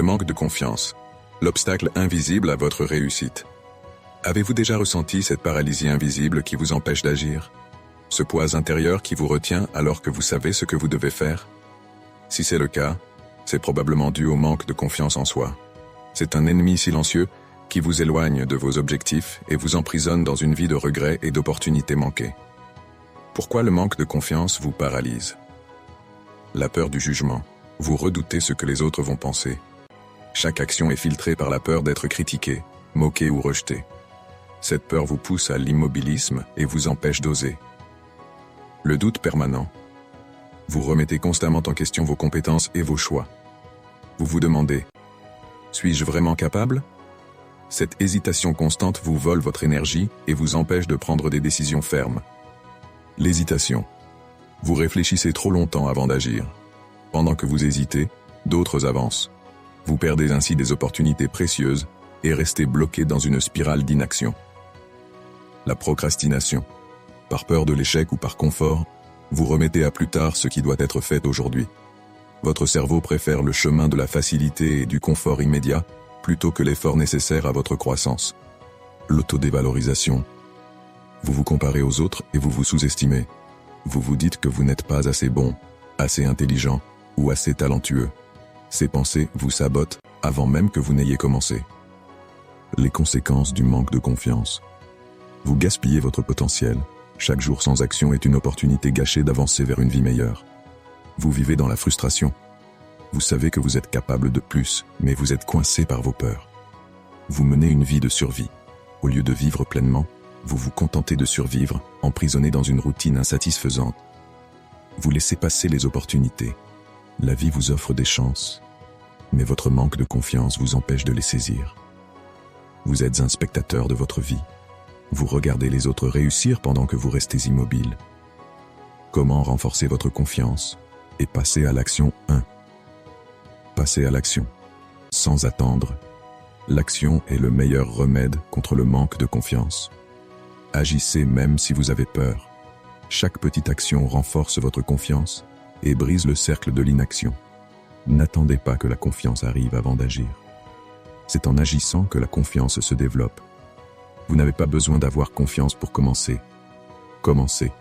Le manque de confiance, l'obstacle invisible à votre réussite. Avez-vous déjà ressenti cette paralysie invisible qui vous empêche d'agir? Ce poids intérieur qui vous retient alors que vous savez ce que vous devez faire? Si c'est le cas, c'est probablement dû au manque de confiance en soi. C'est un ennemi silencieux qui vous éloigne de vos objectifs et vous emprisonne dans une vie de regrets et d'opportunités manquées. Pourquoi le manque de confiance vous paralyse? La peur du jugement. Vous redoutez ce que les autres vont penser. Chaque action est filtrée par la peur d'être critiqué, moqué ou rejeté. Cette peur vous pousse à l'immobilisme et vous empêche d'oser. Le doute permanent. Vous remettez constamment en question vos compétences et vos choix. Vous vous demandez, suis-je vraiment capable? Cette hésitation constante vous vole votre énergie et vous empêche de prendre des décisions fermes. L'hésitation. Vous réfléchissez trop longtemps avant d'agir. Pendant que vous hésitez, d'autres avancent. Vous perdez ainsi des opportunités précieuses et restez bloqué dans une spirale d'inaction. La procrastination. Par peur de l'échec ou par confort, vous remettez à plus tard ce qui doit être fait aujourd'hui. Votre cerveau préfère le chemin de la facilité et du confort immédiat plutôt que l'effort nécessaire à votre croissance. L'autodévalorisation. Vous vous comparez aux autres et vous vous sous-estimez. Vous vous dites que vous n'êtes pas assez bon, assez intelligent ou assez talentueux. Ces pensées vous sabotent avant même que vous n'ayez commencé. Les conséquences du manque de confiance. Vous gaspillez votre potentiel. Chaque jour sans action est une opportunité gâchée d'avancer vers une vie meilleure. Vous vivez dans la frustration. Vous savez que vous êtes capable de plus, mais vous êtes coincé par vos peurs. Vous menez une vie de survie. Au lieu de vivre pleinement, vous vous contentez de survivre, emprisonné dans une routine insatisfaisante. Vous laissez passer les opportunités. La vie vous offre des chances, mais votre manque de confiance vous empêche de les saisir. Vous êtes un spectateur de votre vie. Vous regardez les autres réussir pendant que vous restez immobile. Comment renforcer votre confiance et passer à l'action 1. Passer à l'action. Sans attendre. L'action est le meilleur remède contre le manque de confiance. Agissez même si vous avez peur. Chaque petite action renforce votre confiance et brise le cercle de l'inaction. N'attendez pas que la confiance arrive avant d'agir. C'est en agissant que la confiance se développe. Vous n'avez pas besoin d'avoir confiance pour commencer. Commencez,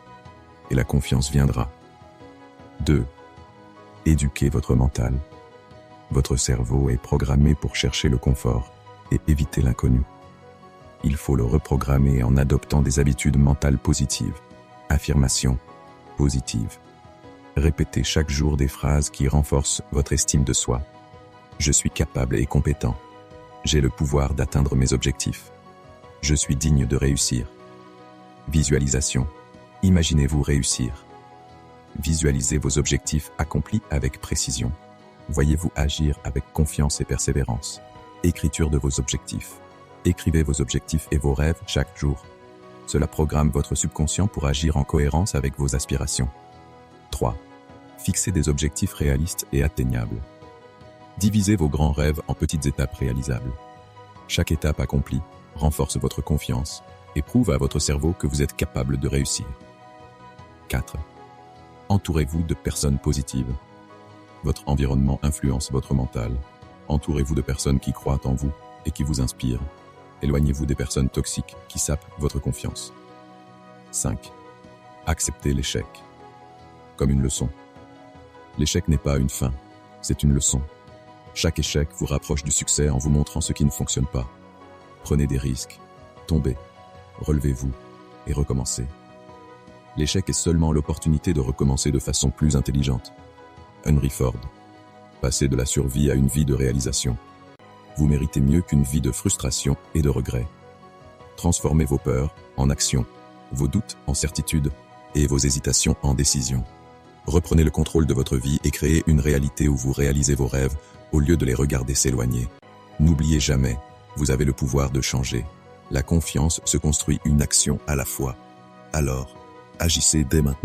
et la confiance viendra. 2. Éduquez votre mental. Votre cerveau est programmé pour chercher le confort et éviter l'inconnu. Il faut le reprogrammer en adoptant des habitudes mentales positives. Affirmations positives. Répétez chaque jour des phrases qui renforcent votre estime de soi. Je suis capable et compétent. J'ai le pouvoir d'atteindre mes objectifs. Je suis digne de réussir. Visualisation. Imaginez-vous réussir. Visualisez vos objectifs accomplis avec précision. Voyez-vous agir avec confiance et persévérance. Écriture de vos objectifs. Écrivez vos objectifs et vos rêves chaque jour. Cela programme votre subconscient pour agir en cohérence avec vos aspirations. 3. Fixez des objectifs réalistes et atteignables. Divisez vos grands rêves en petites étapes réalisables. Chaque étape accomplie renforce votre confiance et prouve à votre cerveau que vous êtes capable de réussir. 4. Entourez-vous de personnes positives. Votre environnement influence votre mental. Entourez-vous de personnes qui croient en vous et qui vous inspirent. Éloignez-vous des personnes toxiques qui sapent votre confiance. 5. Acceptez l'échec. Comme une leçon. L'échec n'est pas une fin, c'est une leçon. Chaque échec vous rapproche du succès en vous montrant ce qui ne fonctionne pas. Prenez des risques, tombez, relevez-vous et recommencez. L'échec est seulement l'opportunité de recommencer de façon plus intelligente. Henry Ford. Passez de la survie à une vie de réalisation. Vous méritez mieux qu'une vie de frustration et de regret. Transformez vos peurs en action, vos doutes en certitude et vos hésitations en décision. Reprenez le contrôle de votre vie et créez une réalité où vous réalisez vos rêves au lieu de les regarder s'éloigner. N'oubliez jamais, vous avez le pouvoir de changer. La confiance se construit une action à la fois. Alors, agissez dès maintenant.